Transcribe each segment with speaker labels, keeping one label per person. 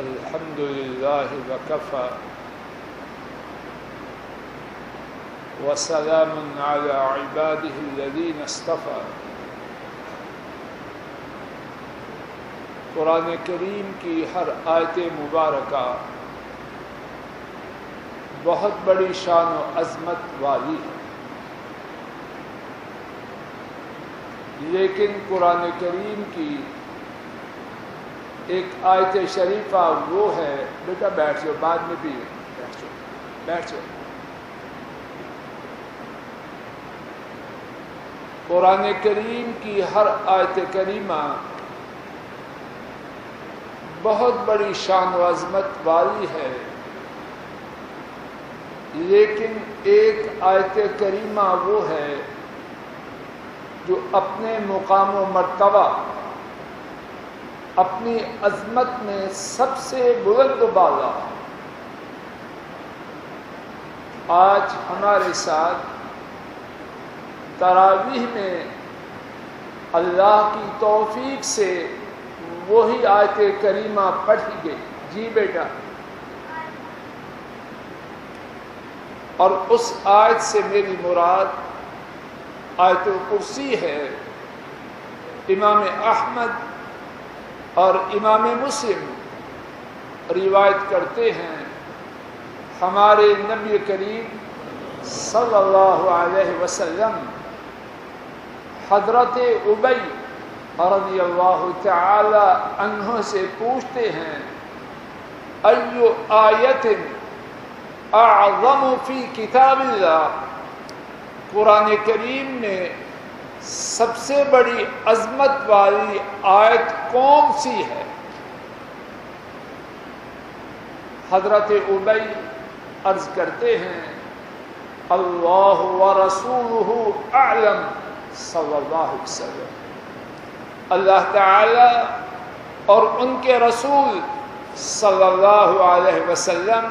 Speaker 1: الحمد للہ وکفی وسلام علی عبادہ الذین اصطفی۔ قرآن کریم کی ہر آیت مبارکہ بہت بڑی شان و عظمت والی ہے، لیکن قرآن کریم کی ایک آیت شریفہ وہ ہے، بیٹا بیٹھ جاؤ، بعد میں بھی بیٹھ جاؤ۔ قرآن کریم کی ہر آیت کریمہ بہت بڑی شان و عظمت والی ہے، لیکن ایک آیت کریمہ وہ ہے جو اپنے مقام و مرتبہ، اپنی عظمت میں سب سے بلند و بالا۔ آج ہمارے ساتھ تراویح میں اللہ کی توفیق سے وہی آیت کریمہ پڑھی گئی۔ جی بیٹا، اور اس آیت سے میری مراد آیت الکرسی ہے۔ امام احمد اور امام مسلم روایت کرتے ہیں، ہمارے نبی کریم صلی اللہ علیہ وسلم حضرت ابی رضی اللہ تعالی عنہ سے پوچھتے ہیں، ایو آیت اعظم فی کتاب اللہ، قرآن کریم میں سب سے بڑی عظمت والی آیت کون سی ہے؟ حضرت ابی عرض کرتے ہیں، اللہ ورسولہ اعلم صلی اللہ علیہ وسلم، اللہ تعالی اور ان کے رسول صلی اللہ علیہ وسلم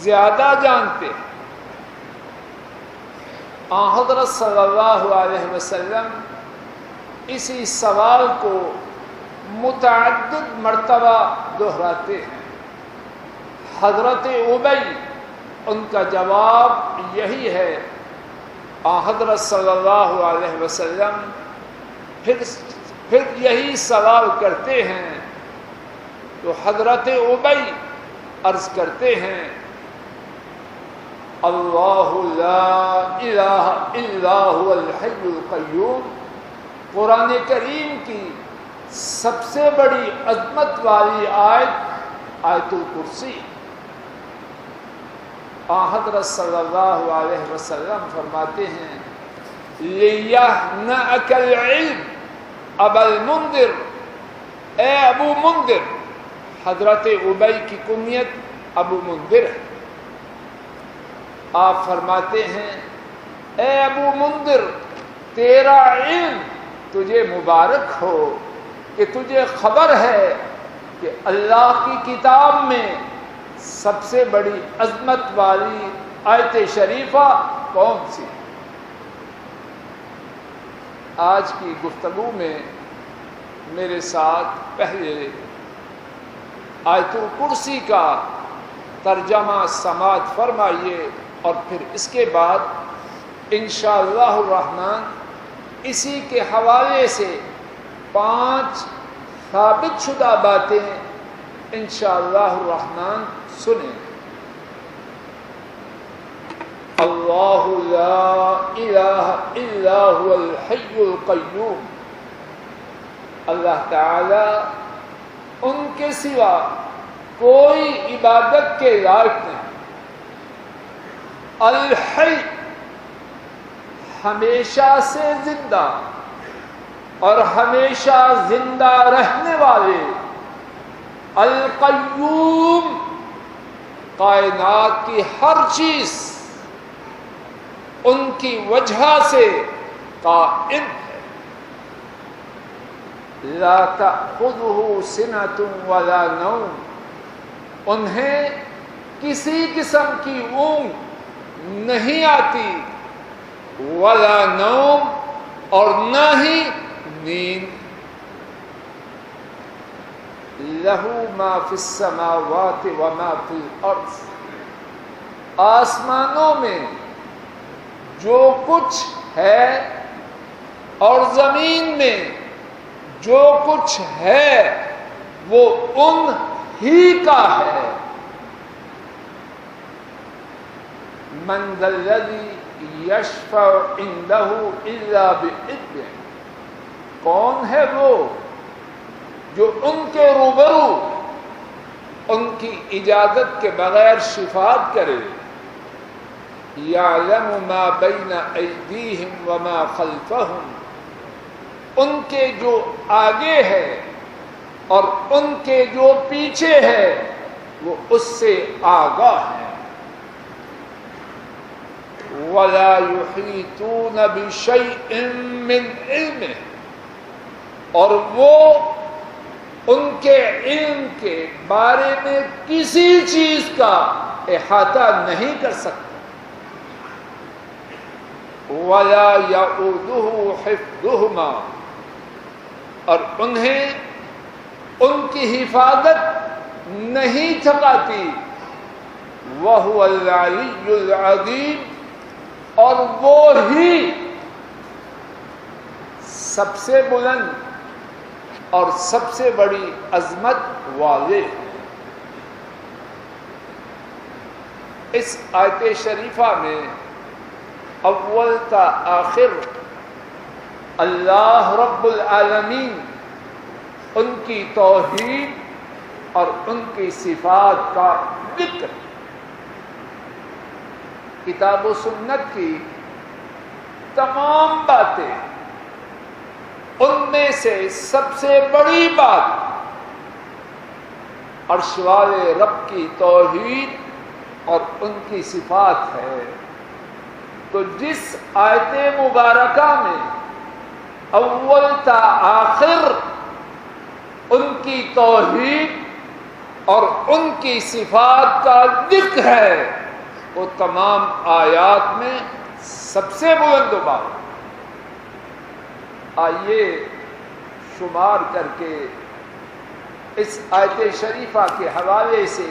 Speaker 1: زیادہ جانتے ہیں۔ حضرت صلی اللہ علیہ وسلم اسی سوال کو متعدد مرتبہ دہراتے ہیں۔ حضرت ابی ان کا جواب یہی ہے، حضرت صلی اللہ علیہ وسلم پھر یہی سوال کرتے ہیں، تو حضرت ابی عرض کرتے ہیں، اللہ لا الہ الا هو الحی القیوم، قرآن کریم کی سب سے بڑی عظمت والی آیت آیت الکرسی۔ حضرت صلی اللہ علیہ وسلم فرماتے ہیں، لِيَهْنَأَكَ الْعِلْمِ ابا المنذر، اے ابو منذر، حضرت ابی کی کنیت ابو منذر ہے۔ آپ فرماتے ہیں، اے ابو منذر، تیرا علم تجھے مبارک ہو کہ تجھے خبر ہے کہ اللہ کی کتاب میں سب سے بڑی عظمت والی آیت شریفہ کون سی؟ آج کی گفتگو میں میرے ساتھ پہلے آیت الکرسی کا ترجمہ سماعت فرمائیے، اور پھر اس کے بعد انشاءاللہ الرحمن اسی کے حوالے سے 5 ثابت شدہ باتیں انشاءاللہ الرحمن سنیں۔ اللہ لا الہ الا هو الحی القیوم، اللہ تعالی ان کے سوا کوئی عبادت کے لائق نہیں۔ الحی، ہمیشہ سے زندہ اور ہمیشہ زندہ رہنے والے۔ القیوم، کائنات کی ہر چیز ان کی وجہ سے قائم ہے۔ لا تأخذہ سنۃ ولا نوم، انہیں کسی قسم کی اونگ نہیں آتی، ولا نوم، اور نہ ہی نیند۔ لہو ما فی السماوات وما فی الارض، آسمانوں میں جو کچھ ہے اور زمین میں جو کچھ ہے وہ ان ہی کا ہے۔ من ذا الذی یشفع عندہ الا بإذنہ، کون ہے وہ جو ان کے روبرو ان کی اجازت کے بغیر شفاعت کرے؟ یعلم ما بین ایدیہم وما خلفہم، ان کے جو آگے ہے اور ان کے جو پیچھے ہے وہ اس سے آگاہ ہے۔ وَلَا يُحِيطُونَ بِشَيْءٍ مِّنْ عِلْمِهِ، اور وہ ان کے علم کے بارے میں کسی چیز کا احاطہ نہیں کر سکتے۔ وَلَا يَئُودُهُ حِفْظُهُمَا، اور انہیں ان کی حفاظت نہیں تھکاتی۔ وَهُوَ الْعَلِيُّ الْعَظِيمُ، اور وہ ہی سب سے بلند اور سب سے بڑی عظمت والے ہیں۔ اس آیت شریفہ میں اول تا آخر اللہ رب العالمین ان کی توحید اور ان کی صفات کا ذکر، کتاب و سنت کی تمام باتیں، ان میں سے سب سے بڑی بات عرش والے رب کی توحید اور ان کی صفات ہے۔ تو جس آیت مبارکہ میں اول تا آخر ان کی توحید اور ان کی صفات کا ذکر ہے، وہ تمام آیات میں سب سے بلند بات۔ آئیے شمار کر کے اس آیت شریفہ کے حوالے سے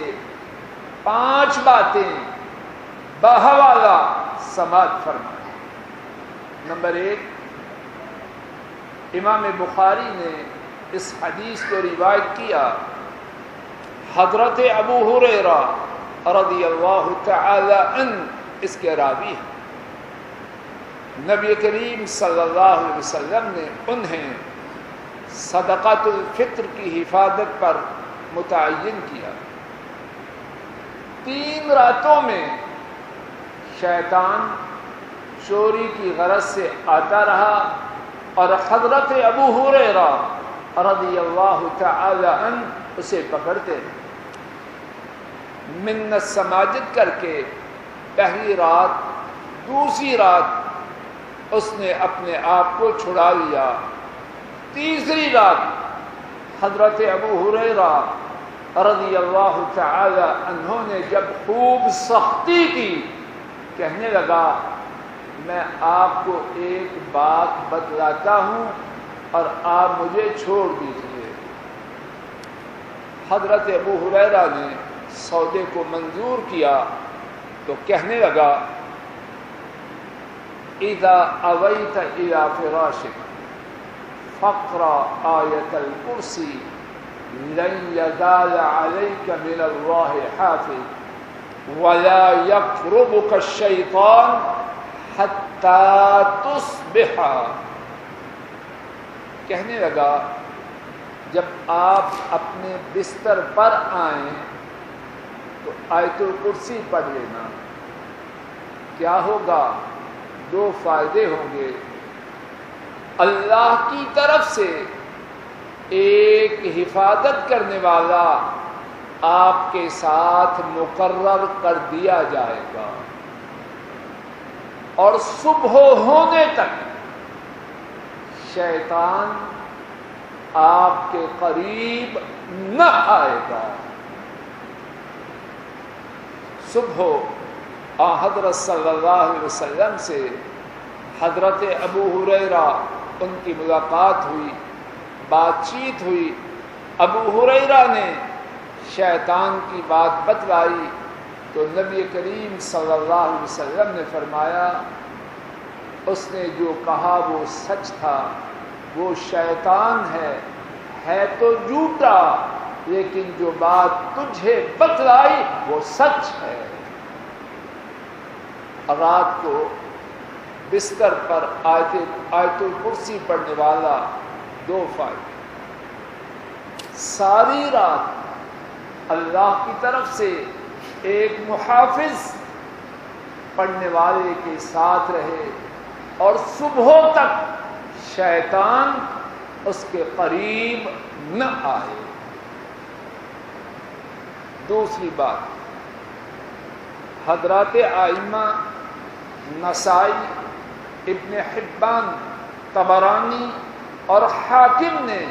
Speaker 1: 5 باتیں بحوالہ سماعت فرمائیں۔ نمبر 1، امام بخاری نے اس حدیث کو روایت کیا، حضرت ابو ہریرہ رضی اللہ تعالی عنہ اس کے راوی ہیں۔ نبی کریم صلی اللہ علیہ وسلم نے انہیں صدقۃ الفطر کی حفاظت پر متعین کیا۔ 3 راتوں میں شیطان چوری کی غرض سے آتا رہا اور حضرت ابو ہریرہ رضی اللہ تعالی عنہ اسے پکڑتے رہے۔ منت سماجت کر کے پہلی رات، دوسری رات اس نے اپنے آپ کو چھڑا لیا، تیسری رات حضرت ابو ہریرہ رضی اللہ تعالی عنہ نے جب خوب سختی کی، کہنے لگا میں آپ کو ایک بات بتلاتا ہوں اور آپ مجھے چھوڑ دیجیے۔ حضرت ابو ہریرہ نے سودے کو منظور کیا تو کہنے لگا اذا اویت الى فراشک فاقرأ آیۃ الکرسی لن یزال علیک من اللہ حافظ ولا یقربک الشیطان حتی تصبح۔ کہنے لگا جب آپ اپنے بستر پر آئیں تو آیت الکرسی پڑھ لینا۔ کیا ہوگا؟ 2 فائدے ہوں گے۔ اللہ کی طرف سے ایک حفاظت کرنے والا آپ کے ساتھ مقرر کر دیا جائے گا اور صبح ہونے تک شیطان آپ کے قریب نہ آئے گا۔ صبح حضرت صلی اللہ علیہ وسلم سے حضرت ابو ہریرہ ان کی ملاقات ہوئی، بات چیت ہوئی، ابو ہریرہ نے شیطان کی بات بتلائی تو نبی کریم صلی اللہ علیہ وسلم نے فرمایا اس نے جو کہا وہ سچ تھا، وہ شیطان ہے تو جھوٹا، لیکن جو بات تجھے بتلائی وہ سچ ہے۔ رات کو بستر پر آیت الکرسی پڑھنے والا 2 فائدے، ساری رات اللہ کی طرف سے ایک محافظ پڑھنے والے کے ساتھ رہے اور صبح تک شیطان اس کے قریب نہ آئے۔ دوسری بات، حضرات ائمہ نسائی، ابن حبان، طبرانی اور حاکم نے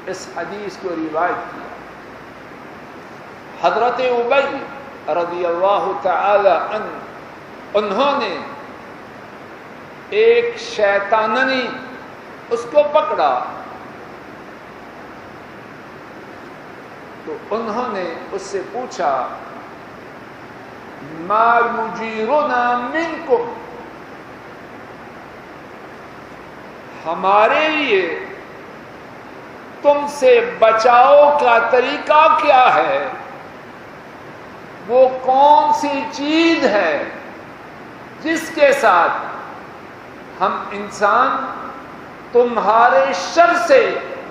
Speaker 1: اس حدیث کو روایت کیا۔ حضرت ابی رضی اللہ تعالی عنہ انہوں نے ایک شیطاننی اس کو پکڑا تو انہوں نے اس سے پوچھا ما یجیرنا منکم، ہمارے لیے تم سے بچاؤ کا طریقہ کیا ہے؟ وہ کون سی چیز ہے جس کے ساتھ ہم انسان تمہارے شر سے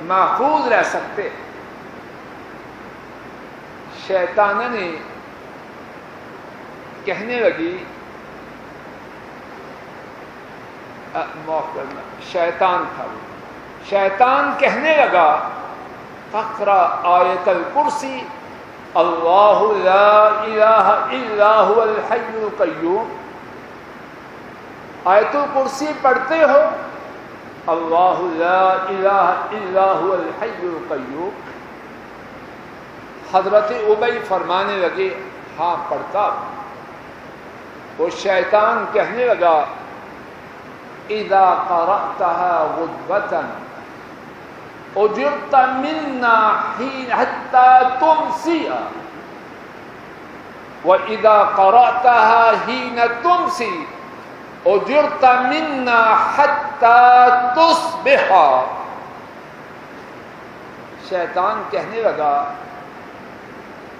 Speaker 1: محفوظ رہ سکتے؟ شیطان نے کہنے لگی، شیطان تھا وہ، شیطان کہنے لگا فقرا آیت الکرسی اللہ لا الہ الا هو الحی القیوم، آیت الکرسی پڑھتے ہو؟ اللہ لا الہ الا هو الحی القیوم۔ حضرت ابی فرمانے لگے ہاں پڑھتا۔ وہ شیطان کہنے لگا اذا قرأتها غدوة اجرت منا حتى تمسي واذا قرأتها حين تمسي اجرت منا حتى تصبح۔ شیطان کہنے لگا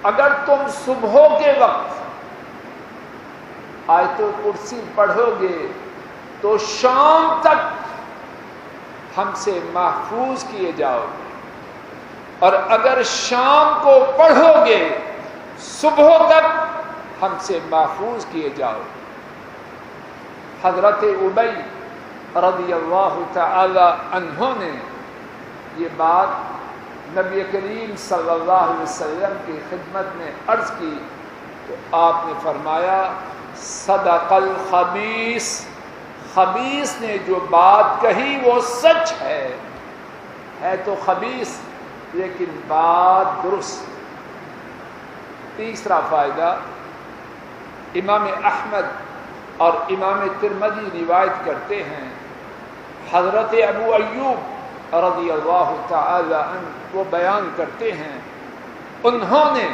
Speaker 1: اگر تم صبح کے وقت آیت الکرسی پڑھو گے تو شام تک ہم سے محفوظ کیے جاؤ گے، اور اگر شام کو پڑھو گے صبح تک ہم سے محفوظ کیے جاؤ گے۔ حضرت ابی رضی اللہ تعالی عنہ نے یہ بات نبی کریم صلی اللہ علیہ وسلم کی خدمت میں عرض کی تو آپ نے فرمایا صدق الخبیث، خبیث نے جو بات کہی وہ سچ ہے تو خبیث لیکن بات درست۔ تیسرا فائدہ، امام احمد اور امام ترمذی روایت کرتے ہیں حضرت ابو ایوب رضی اللہ تعالی عنہ وہ بیان کرتے ہیں انہوں نے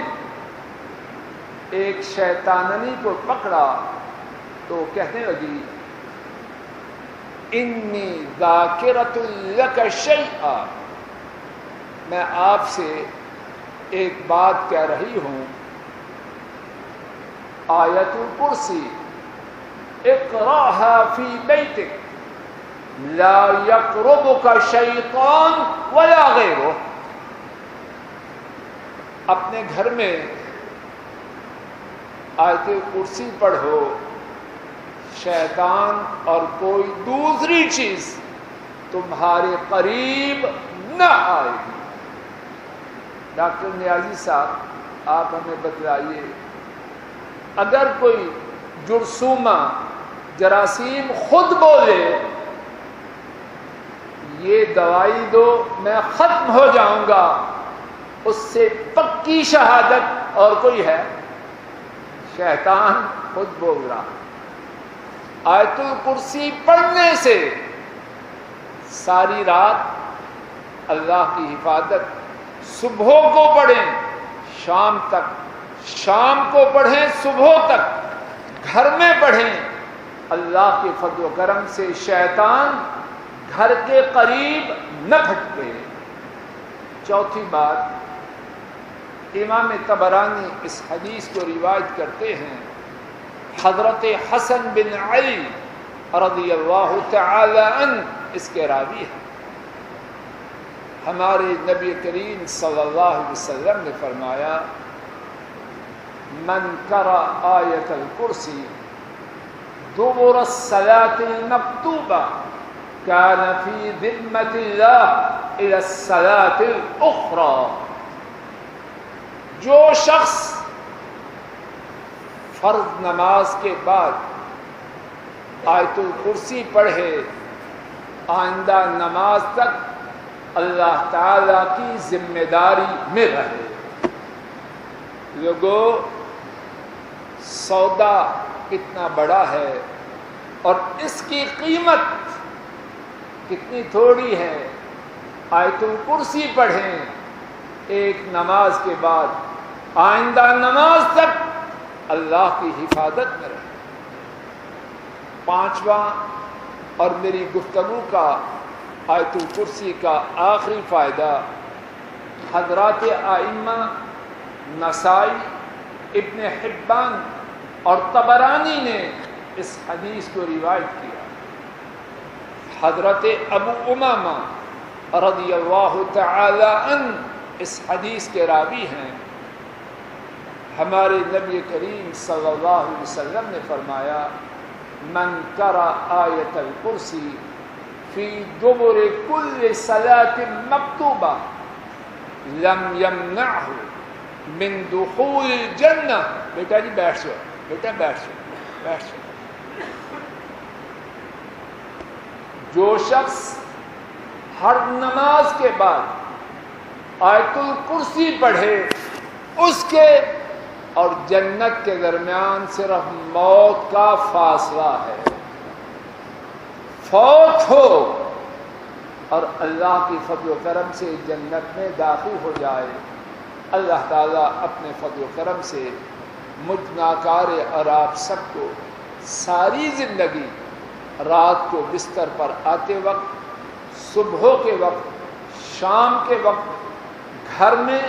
Speaker 1: ایک شیطاننی کو پکڑا تو کہنے لگی انی ذاکرۃ لک شیئا، میں آپ سے ایک بات کہہ رہی ہوں، آیت الکرسی اقرأها فی بیتک لا یقربک شیطان ولا غیرہ، اپنے گھر میں آیت کرسی پڑھو، شیطان اور کوئی دوسری چیز تمہارے قریب نہ آئے گی۔ ڈاکٹر نیازی صاحب آپ ہمیں بتلائیے، اگر کوئی جرثومہ جراثیم خود بولے یہ دوائی دو میں ختم ہو جاؤں گا، اس سے پکی شہادت اور کوئی ہے؟ شیطان خود بول رہا۔ آیت الکرسی پڑھنے سے ساری رات اللہ کی حفاظت صبح کو پڑھیں شام تک، شام کو پڑھیں صبح تک، گھر میں پڑھیں، اللہ کے فضل و کرم سے شیطان گھر کے قریب نہ پھٹکے۔ چوتھی بات، امام طبرانی اس حدیث کو روایت کرتے ہیں، حضرت حسن بن علی رضی اللہ تعالی عنہ اس کے راوی ہیں۔ ہمارے نبی کریم صلی اللہ علیہ وسلم نے فرمایا، من قرأ آیت الکرسی دبر الصلاة المکتوبہ کان فی ذمۃ اللہ الی الصلاة الاخری۔ جو شخص فرض نماز کے بعد آیت الکرسی پڑھے آئندہ نماز تک اللہ تعالی کی ذمہ داری میں رہے۔ لوگوں، سودا کتنا بڑا ہے اور اس کی قیمت کتنی تھوڑی ہے۔ آیت الکرسی پڑھیں ایک نماز کے بعد آئندہ نماز تک اللہ کی حفاظت میں رہے۔ پانچواں اور میری گفتگو کا آیت الکرسی کا آخری فائدہ، حضرات ائمہ نسائی، ابن حبان اور طبرانی نے اس حدیث کو روایت کیا۔ حضرت ابو امامہ رضی اللہ تعالی عنہ اس حدیث کے راوی ہیں۔ ہمارے نبی کریم صلی اللہ علیہ وسلم نے فرمایا، من قرأ آیت الکرسی فی دبر کل صلاة مکتوبہ لم یمنعہ من دخول الجنہ۔ بیٹا جی بیٹھ جاؤ، بیٹا بیٹھ جاؤ، بیٹھ جاؤ۔ جو شخص ہر نماز کے بعد آیت الکرسی پڑھے، اس کے اور جنت کے درمیان صرف موت کا فاصلہ ہے۔ فوت ہو اور اللہ کی فضل و کرم سے جنت میں داخل ہو جائے۔ اللہ تعالیٰ اپنے فضل و کرم سے مجھ ناکار اور آپ سب کو ساری زندگی رات کو بستر پر آتے وقت، صبح کے وقت، شام کے وقت، گھر میں